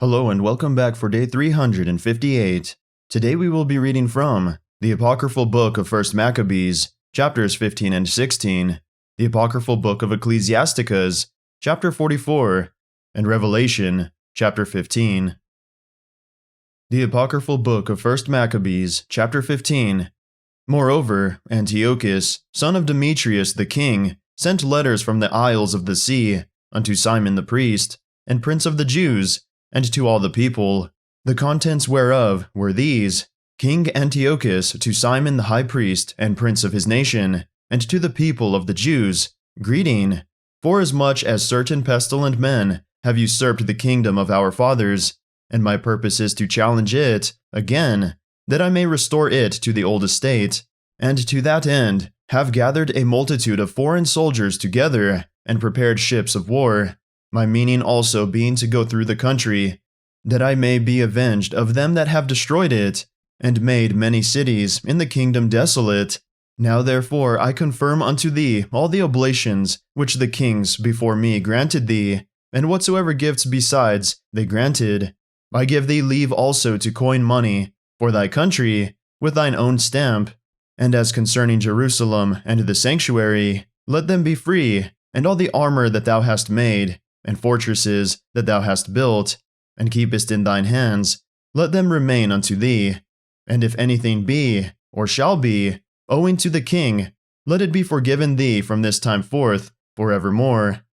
Hello and welcome back for day 358. Today we will be reading from the Apocryphal book of 1 Maccabees, chapters 15 and 16, the Apocryphal book of Ecclesiasticus, chapter 44, and Revelation, chapter 15. The Apocryphal book of 1 Maccabees, chapter 15. Moreover, Antiochus, son of Demetrius the king, sent letters from the isles of the sea unto Simon the priest, and prince of the Jews, and to all the people, the contents whereof were these: King Antiochus to Simon the high priest and prince of his nation, and to the people of the Jews, greeting, forasmuch as certain pestilent men have usurped the kingdom of our fathers, and my purpose is to challenge it again, that I may restore it to the old estate, and to that end have gathered a multitude of foreign soldiers together, and prepared ships of war. My meaning also being to go through the country, that I may be avenged of them that have destroyed it, and made many cities in the kingdom desolate. Now therefore I confirm unto thee all the oblations which the kings before me granted thee, and whatsoever gifts besides they granted. I give thee leave also to coin money for thy country with thine own stamp. And as concerning Jerusalem and the sanctuary, let them be free, and all the armor that thou hast made, and fortresses that thou hast built, and keepest in thine hands, let them remain unto thee. And if anything be, or shall be, owing to the king, let it be forgiven thee from this time forth forevermore.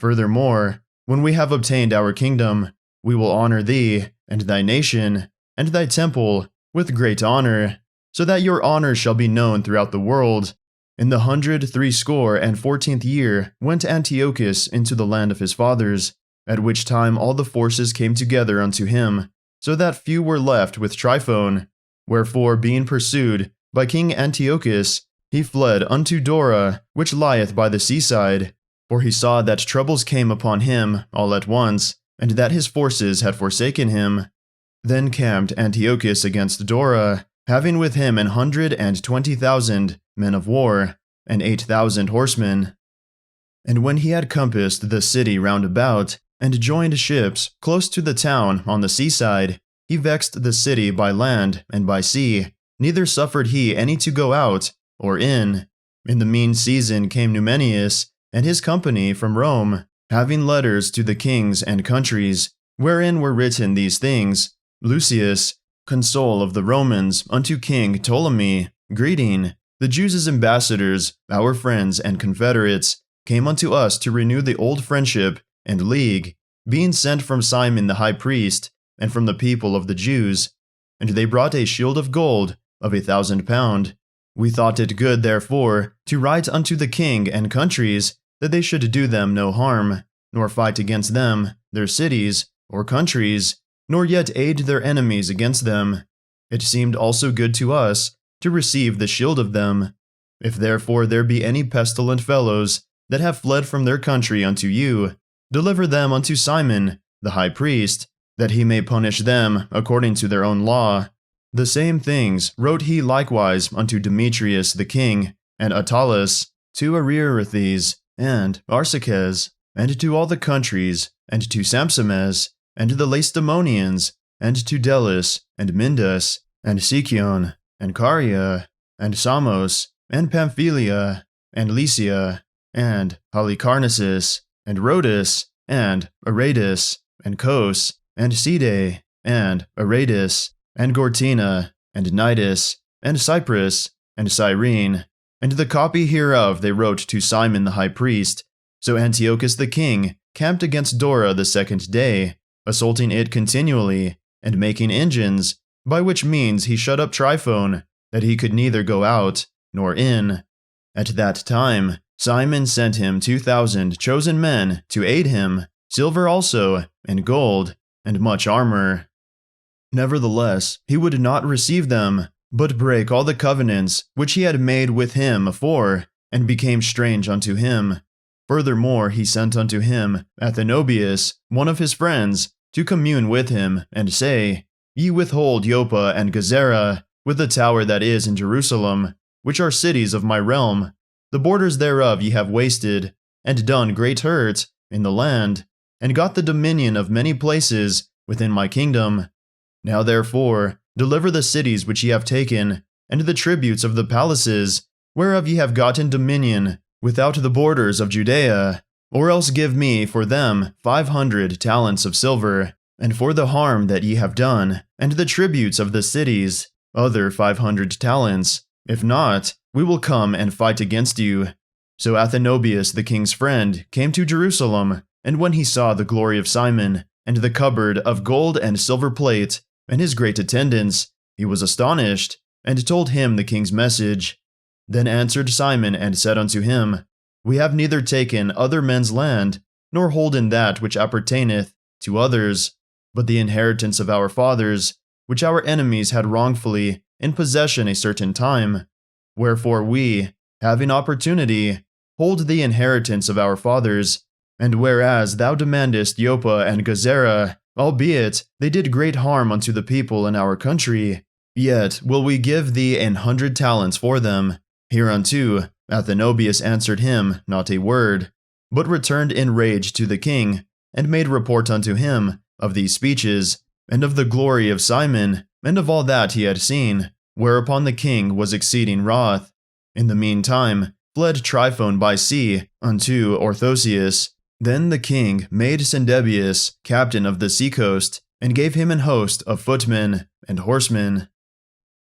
Furthermore, when we have obtained our kingdom, we will honor thee, and thy nation, and thy temple, with great honor, so that your honor shall be known throughout the world. In the 164th year went Antiochus into the land of his fathers, at which time all the forces came together unto him, so that few were left with Tryphon. Wherefore, being pursued by King Antiochus, he fled unto Dora, which lieth by the seaside, for he saw that troubles came upon him all at once, and that his forces had forsaken him. Then camped Antiochus against Dora, having with him 120,000 men of war, and 8,000 horsemen. And when he had compassed the city round about, and joined ships close to the town on the seaside, he vexed the city by land and by sea, neither suffered he any to go out or in. In the mean season came Numenius and his company from Rome, having letters to the kings and countries, wherein were written these things: Lucius, consul of the Romans, unto King Ptolemy, greeting. The Jews' ambassadors, our friends and confederates, came unto us to renew the old friendship and league, being sent from Simon the high priest, and from the people of the Jews. And they brought a shield of gold of 1,000 pounds. We thought it good, therefore, to write unto the king and countries, that they should do them no harm, nor fight against them, their cities, or countries, nor yet aid their enemies against them. It seemed also good to us to receive the shield of them. If therefore there be any pestilent fellows that have fled from their country unto you, deliver them unto Simon the high priest, that he may punish them according to their own law. The same things wrote he likewise unto Demetrius the king, and Attalus, to Ariarathes, and Arsaces, and to all the countries, and to Sampsames, and to the Lacedaemonians, and to Delis, and Mindus, and Sicyon, and Caria, and Samos, and Pamphylia, and Lycia, and Halicarnassus, and Rhodus, and Aradus, and Cos, and Side, and Aradus, and Gortina, and Nidus, and Cyprus, and Cyrene. And the copy hereof they wrote to Simon the high priest. So Antiochus the king camped against Dora the second day, assaulting it continually, and making engines, by which means he shut up Tryphon, that he could neither go out nor in. At that time Simon sent him 2,000 chosen men to aid him, silver also, and gold, and much armor. Nevertheless, he would not receive them, but brake all the covenants which he had made with him afore, and became strange unto him. Furthermore, he sent unto him Athenobius, one of his friends, to commune with him, and say, Ye withhold Joppa and Gezerah, with the tower that is in Jerusalem, which are cities of my realm. The borders thereof ye have wasted, and done great hurt in the land, and got the dominion of many places within my kingdom. Now therefore, deliver the cities which ye have taken, and the tributes of the palaces, whereof ye have gotten dominion, without the borders of Judea, or else give me for them 500 talents of silver, and for the harm that ye have done, and the tributes of the cities, other 500 talents. If not, we will come and fight against you. So Athenobius the king's friend came to Jerusalem, and when he saw the glory of Simon, and the cupboard of gold and silver plate, and his great attendants, he was astonished, and told him the king's message. Then answered Simon and said unto him, We have neither taken other men's land, nor holden that which appertaineth to others, but the inheritance of our fathers, which our enemies had wrongfully in possession a certain time. Wherefore we, having opportunity, hold the inheritance of our fathers. And whereas thou demandest Joppa and Gezerah, albeit they did great harm unto the people in our country, yet will we give thee 100 talents for them. Hereunto Athenobius answered him not a word, but returned in rage to the king, and made report unto him of these speeches, and of the glory of Simon, and of all that he had seen, whereupon the king was exceeding wroth. In the meantime fled Tryphon by sea unto Orthosius. Then the king made Cendebeus captain of the seacoast, and gave him an host of footmen and horsemen,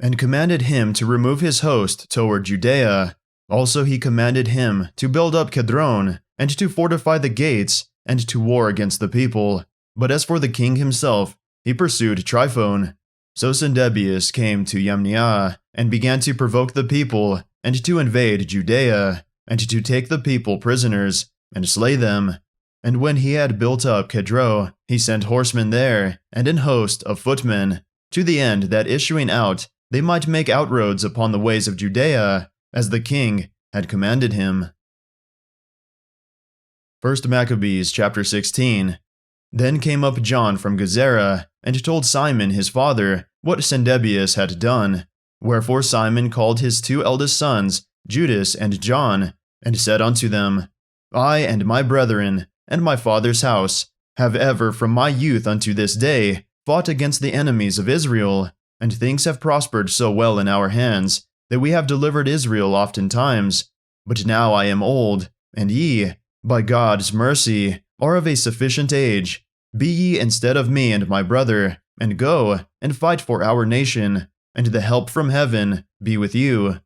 and commanded him to remove his host toward Judea. Also he commanded him to build up Kedron, and to fortify the gates, and to war against the people. But as for the king himself, he pursued Tryphon. So Cendebeus came to Yamniah, and began to provoke the people, and to invade Judea, and to take the people prisoners, and slay them. And when he had built up Kedron, he sent horsemen there, and an host of footmen, to the end that issuing out they might make outroads upon the ways of Judea, as the king had commanded him. 1 Maccabees chapter 16. Then came up John from Gezerah, and told Simon his father what Cendebeus had done. Wherefore Simon called his 2 eldest sons, Judas and John, and said unto them, I and my brethren, and my father's house, have ever from my youth unto this day fought against the enemies of Israel, and things have prospered so well in our hands, that we have delivered Israel oftentimes. But now I am old, and ye, by God's mercy, are of a sufficient age. Be ye instead of me and my brother, and go and fight for our nation, and the help from heaven be with you.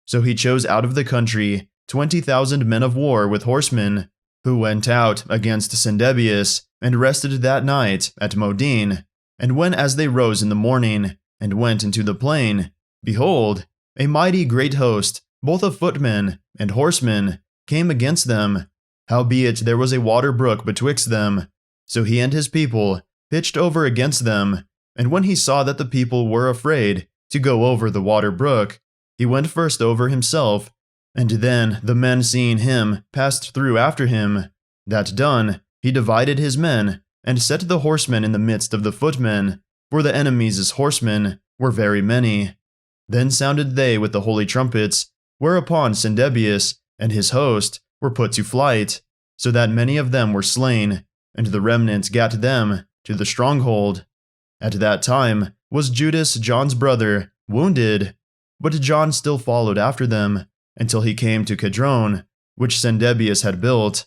So he chose out of the country 20,000 men of war with horsemen, who went out against Cendebeus, and rested that night at Modin. And when as they rose in the morning, and went into the plain, behold, a mighty great host, both of footmen and horsemen, came against them. Howbeit there was a water brook betwixt them. So he and his people pitched over against them. And when he saw that the people were afraid to go over the water brook, he went first over himself, and then the men seeing him passed through after him. That done, he divided his men, and set the horsemen in the midst of the footmen, for the enemies' horsemen were very many. Then sounded they with the holy trumpets, whereupon Cendebeus and his host were put to flight, so that many of them were slain, and the remnant gat them to the stronghold. At that time was Judas, John's brother, wounded, but John still followed after them, until he came to Kedron, which Cendebeus had built.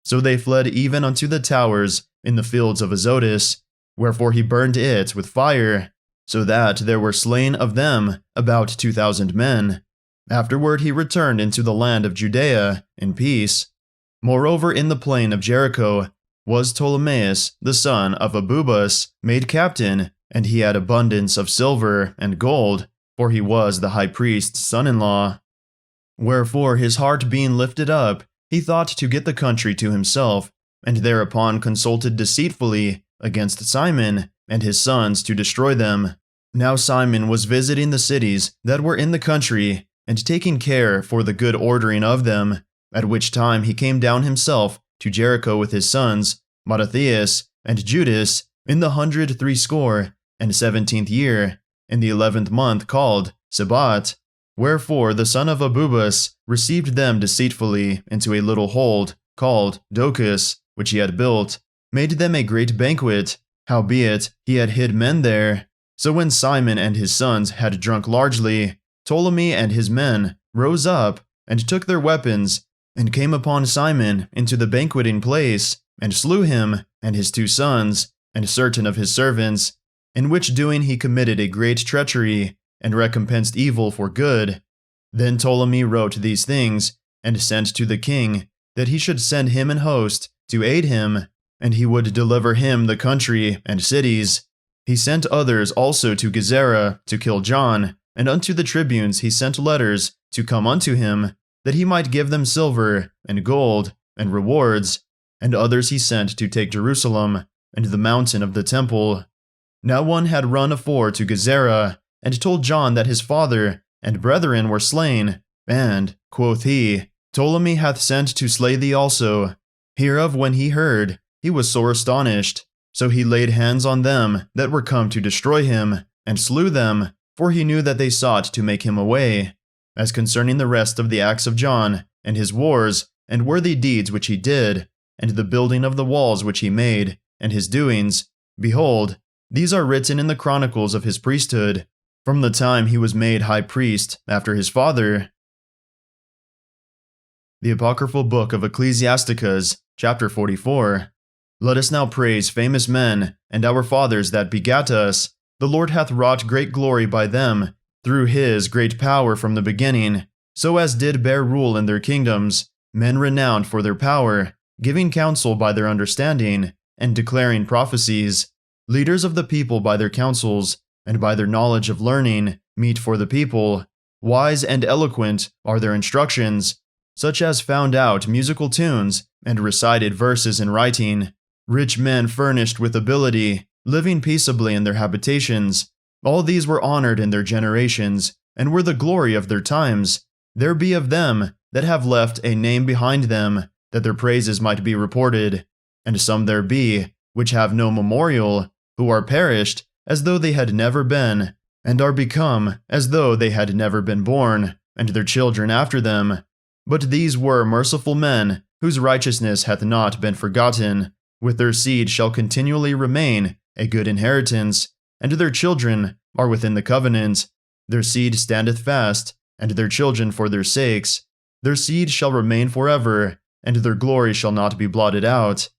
So they fled even unto the towers in the fields of Azotus, wherefore he burned it with fire, so that there were slain of them about 2,000 men. Afterward he returned into the land of Judea in peace. Moreover in the plain of Jericho was Ptolemaeus the son of Abubus made captain, and he had abundance of silver and gold, for he was the high priest's son-in-law. Wherefore his heart being lifted up, he thought to get the country to himself, and thereupon consulted deceitfully against Simon and his sons to destroy them. Now Simon was visiting the cities that were in the country, and taking care for the good ordering of them, at which time he came down himself to Jericho with his sons, Mattathias and Judas, in the 117th year, in the 11th month called Sebat. Wherefore the son of Abubus received them deceitfully into a little hold called Docus, which he had built, made them a great banquet, Howbeit, he had hid men there. So when Simon and his sons had drunk largely, Ptolemy and his men rose up and took their weapons and came upon Simon into the banqueting place and slew him and his 2 sons and certain of his servants, in which doing he committed a great treachery and recompensed evil for good. Then Ptolemy wrote these things and sent to the king that he should send him an host to aid him, and he would deliver him the country and cities. He sent others also to Gezerah to kill John, and unto the tribunes he sent letters to come unto him, that he might give them silver and gold and rewards, and others he sent to take Jerusalem and the mountain of the temple. Now one had run afore to Gezerah, and told John that his father and brethren were slain, and, quoth he, Ptolemy hath sent to slay thee also. Hereof when he heard, he was sore astonished. So he laid hands on them that were come to destroy him, and slew them, for he knew that they sought to make him away. As concerning the rest of the acts of John, and his wars, and worthy deeds which he did, and the building of the walls which he made, and his doings, behold, these are written in the chronicles of his priesthood, from the time he was made high priest after his father. The Apocryphal Book of Ecclesiasticus, chapter 44. Let us now praise famous men, and our fathers that begat us. The Lord hath wrought great glory by them, through his great power from the beginning, so as did bear rule in their kingdoms, men renowned for their power, giving counsel by their understanding, and declaring prophecies, leaders of the people by their counsels, and by their knowledge of learning, meet for the people. Wise and eloquent are their instructions, such as found out musical tunes, and recited verses in writing. Rich men furnished with ability, living peaceably in their habitations. All these were honored in their generations, and were the glory of their times. There be of them that have left a name behind them, that their praises might be reported. And some there be, which have no memorial, who are perished, as though they had never been, and are become as though they had never been born, and their children after them. But these were merciful men, whose righteousness hath not been forgotten. With their seed shall continually remain a good inheritance, and their children are within the covenant. Their seed standeth fast, and their children for their sakes. Their seed shall remain forever, and their glory shall not be blotted out.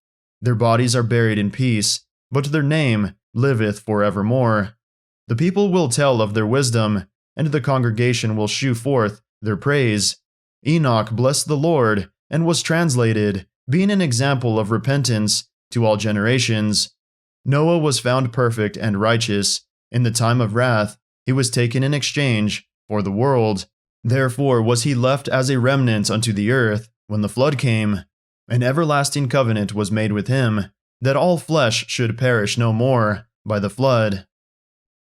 Their bodies are buried in peace, but their name liveth forevermore. The people will tell of their wisdom, and the congregation will shew forth their praise. Enoch blessed the Lord, and was translated, being an example of repentance to all generations. Noah was found perfect and righteous. In the time of wrath, he was taken in exchange for the world. Therefore was he left as a remnant unto the earth when the flood came. An everlasting covenant was made with him, that all flesh should perish no more by the flood.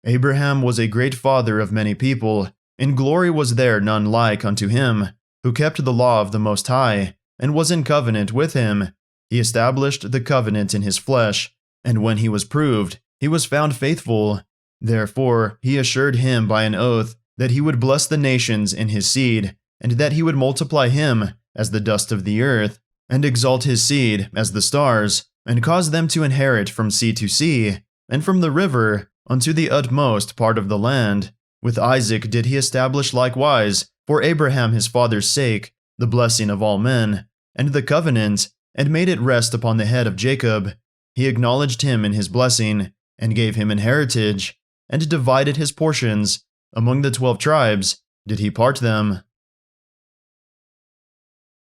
Abraham was a great father of many people. In glory was there none like unto him, who kept the law of the Most High, and was in covenant with him. He established the covenant in his flesh, and when he was proved, he was found faithful. Therefore he assured him by an oath that he would bless the nations in his seed, and that he would multiply him as the dust of the earth, and exalt his seed as the stars, and cause them to inherit from sea to sea, and from the river unto the utmost part of the land. With Isaac did he establish likewise, for Abraham his father's sake, the blessing of all men, and the covenant, and made it rest upon the head of Jacob. He acknowledged him in his blessing, and gave him an heritage, and divided his portions. Among the 12 tribes did he part them.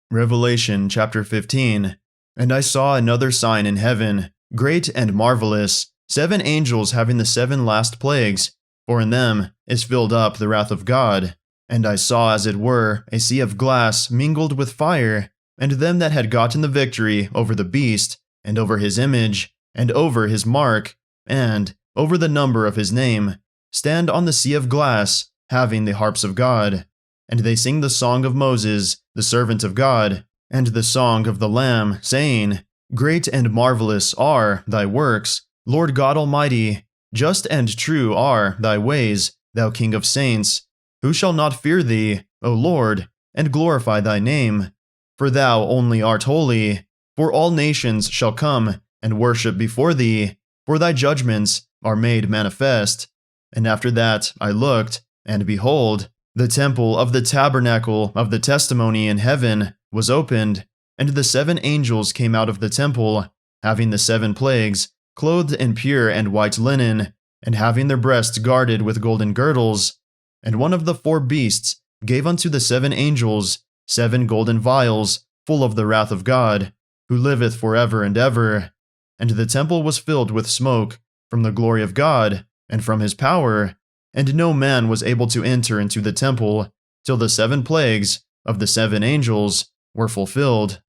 Revelation chapter 15. And I saw another sign in heaven, great and marvelous, 7 angels having the 7 last plagues, for in them is filled up the wrath of God. And I saw as it were a sea of glass mingled with fire, and them that had gotten the victory over the beast, and over his image, and over his mark, and over the number of his name, stand on the sea of glass, having the harps of God. And they sing the song of Moses, the servant of God, and the song of the Lamb, saying, Great and marvelous are thy works, Lord God Almighty. Just and true are thy ways, thou King of saints. Who shall not fear thee, O Lord, and glorify thy name? For thou only art holy, for all nations shall come and worship before thee, for thy judgments are made manifest. And after that I looked, and behold, the temple of the tabernacle of the testimony in heaven was opened, and the 7 angels came out of the temple, having the 7 plagues, clothed in pure and white linen, and having their breasts guarded with golden girdles. And one of the 4 beasts gave unto the 7 angels 7 golden vials, full of the wrath of God, who liveth forever and ever. And the temple was filled with smoke from the glory of God, and from his power, and no man was able to enter into the temple till the 7 plagues of the 7 angels were fulfilled.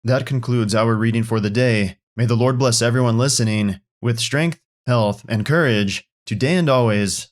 That concludes our reading for the day. May the Lord bless everyone listening with strength, health, and courage today and always.